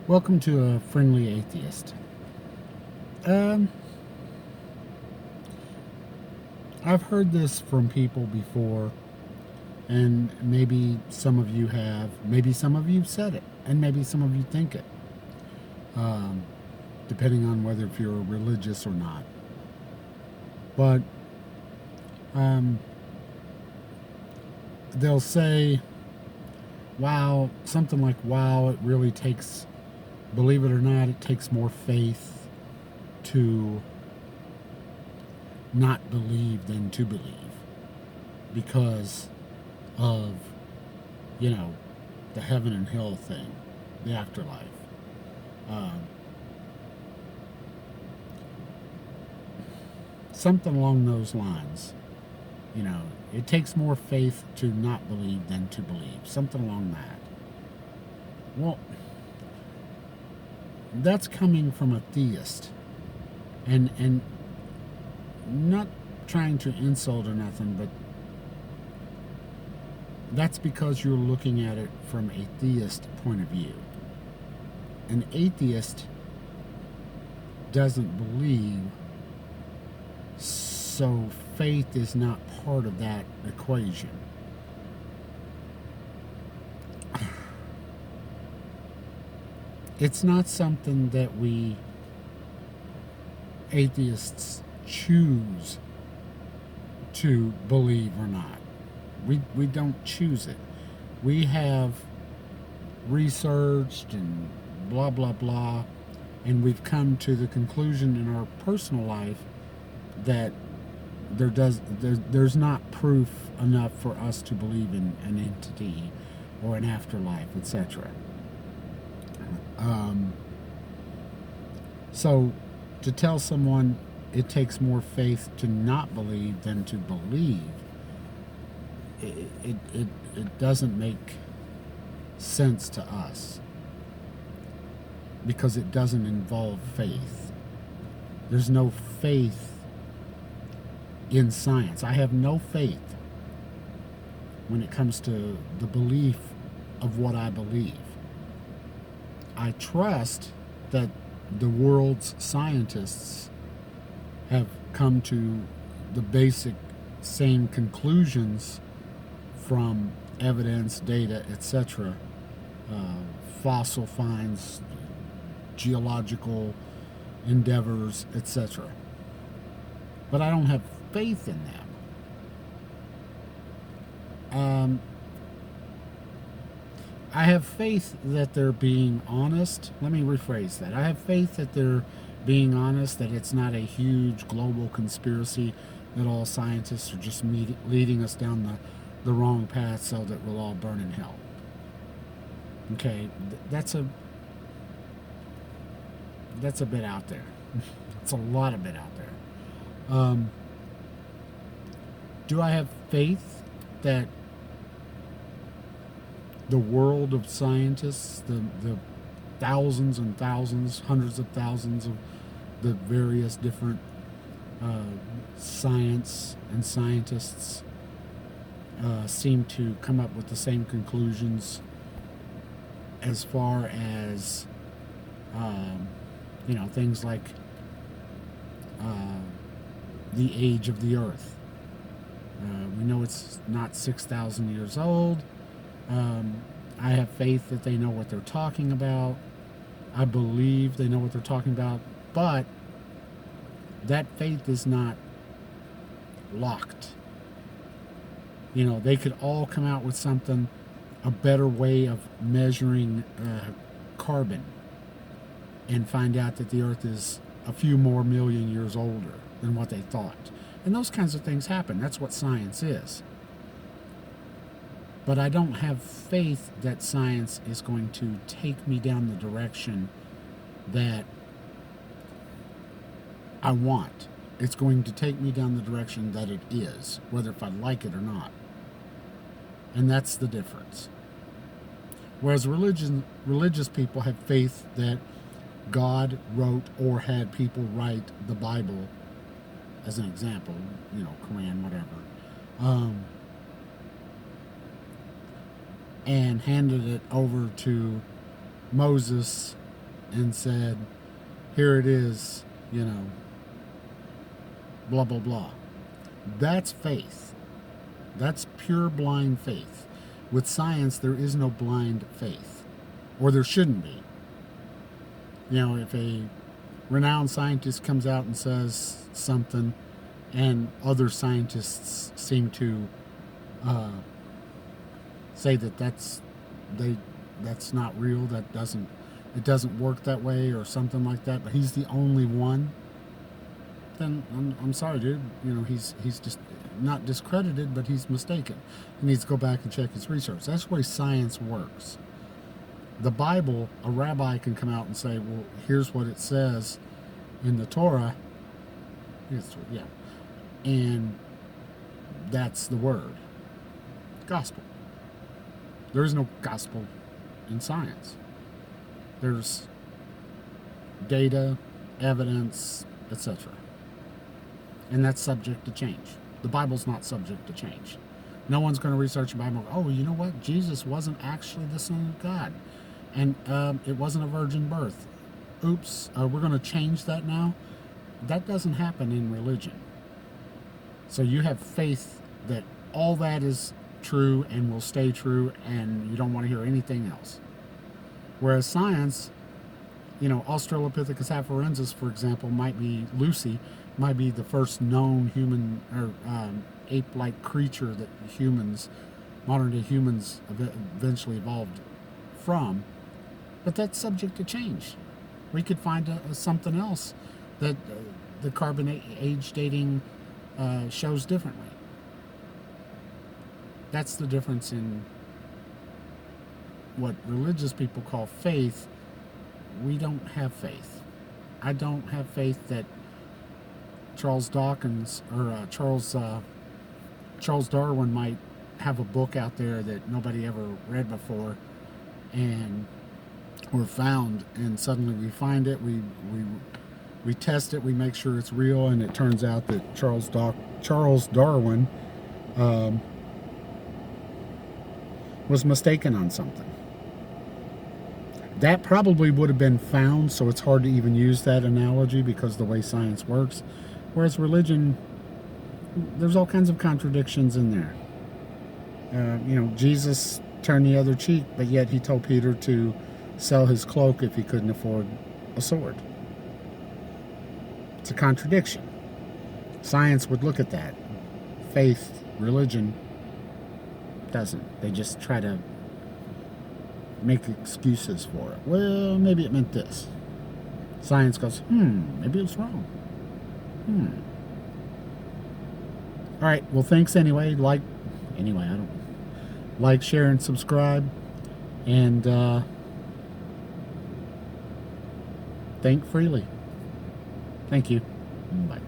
Welcome to a friendly atheist. Um, I've heard this from people before, and maybe some of you have. Maybe some of you said it, and maybe some of you think it, um, depending on whether if you're religious or not. But um, they'll say, "Wow," something like, "Wow, it really takes." Believe it or not, it takes more faith to not believe than to believe because of, you know, the heaven and hell thing, the afterlife. Um, Something along those lines. You know, it takes more faith to not believe than to believe. Something along that. Well, that's coming from a theist, and not trying to insult or nothing, but that's because you're looking at it from a theist point of view. An atheist doesn't believe, so faith is not part of that equation. It's not something that we atheists choose to believe or not. We don't choose it. We have researched and blah blah blah, and we've come to the conclusion in our personal life that there's not proof enough for us to believe in an entity or an afterlife, etc. Um, so to tell someone it takes more faith to not believe than to believe, it doesn't make sense to us because it doesn't involve faith. There's no faith in science. I have no faith when it comes to the belief of what I believe. I trust that the world's scientists have come to the basic same conclusions from evidence, data, etc., fossil finds, geological endeavors, etc. But I don't have faith in them. I have faith that they're being honest. Let me rephrase that. I have faith that they're being honest, that it's not a huge global conspiracy, that all scientists are just leading us down the wrong path so that we'll all burn in hell. Okay, that's a bit out there. It's a lot of bit out there. Do I have faith that the world of scientists, the thousands and thousands, hundreds of thousands of the various different science and scientists seem to come up with the same conclusions as far as things like the age of the earth. We know it's not 6,000 years old. I have faith that they know what they're talking about. I believe they know what they're talking about, but that faith is not locked. They could all come out with something, a better way of measuring carbon, and find out that the earth is a few more million years older than what they thought. And those kinds of things happen. That's what science is. But I don't have faith that science is going to take me down the direction that I want. It's going to take me down the direction that it is, whether if I like it or not. And that's the difference. Whereas religious people have faith that God wrote or had people write the Bible, as an example, Quran, whatever, and handed it over to Moses and said, here it is, you know, blah, blah, blah. That's faith. That's pure blind faith. With science, there is no blind faith, or there shouldn't be. You know, if a renowned scientist comes out and says something, and other scientists seem to say that that's not real, it doesn't work that way, or something like that, but he's the only one, then I'm sorry, dude. You know, he's just not discredited, but he's mistaken. He needs to go back and check his research. That's the way science works. The Bible, a rabbi can come out and say, well, here's what it says in the Torah. Yeah. And that's the word. Gospel. There is no gospel in science. There's data, evidence, etc. And that's subject to change. The Bible's not subject to change. No one's going to research the Bible. Oh, you know what? Jesus wasn't actually the Son of God. And it wasn't a virgin birth. Oops, we're going to change that now? That doesn't happen in religion. So you have faith that all that is true and will stay true, and you don't want to hear anything else. Whereas science, you know, Australopithecus afarensis, for example, might be the first known human or ape-like creature that modern day humans eventually evolved from. But that's subject to change. We could find something else that the carbon age dating shows differently. That's the difference in what religious people call faith. We don't have faith. I don't have faith that Charles Dawkins or Charles Darwin might have a book out there that nobody ever read before, and we're found, and suddenly we find it, we test it, we make sure it's real, and it turns out that Charles Darwin was mistaken on something. That probably would have been found, so it's hard to even use that analogy because of the way science works. Whereas religion, there's all kinds of contradictions in there. You know, Jesus turned the other cheek, but yet he told Peter to sell his cloak if he couldn't afford a sword. It's a contradiction. Science would look at that. Faith, religion, doesn't. They just try to make excuses for it. Well, maybe it meant this. Science goes, maybe it's wrong. All right, well, thanks anyway. I don't like, share, and subscribe, and think freely. Thank you. Bye.